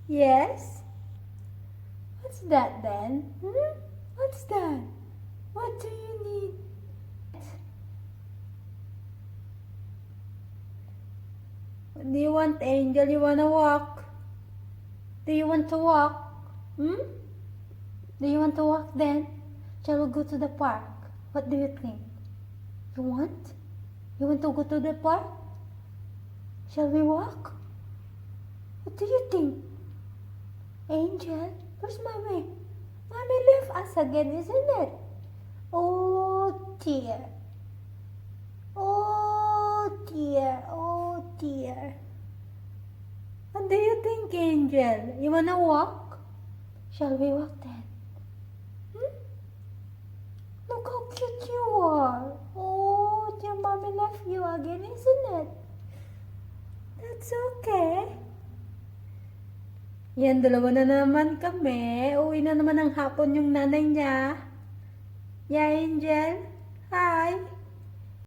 Yes? What's that then? What's that? What do you need? What do you want, Angel? You wanna walk? Do you want to walk? Do you want to walk then? Shall we go to the park? What do you think? You want? You want to go to the park? Shall we walk? What do you think? Angel, where's Mommy? Mommy left us again, isn't it? Oh dear. Oh dear. Oh dear. What do you think, Angel? You wanna walk? Shall we walk then? Look how cute you are. Oh, your mommy left you again, isn't it? That's okay. Yan, dalawa na naman kami. Uwi na naman ng hapon yung nanay niya. Yeah, Angel. Hi.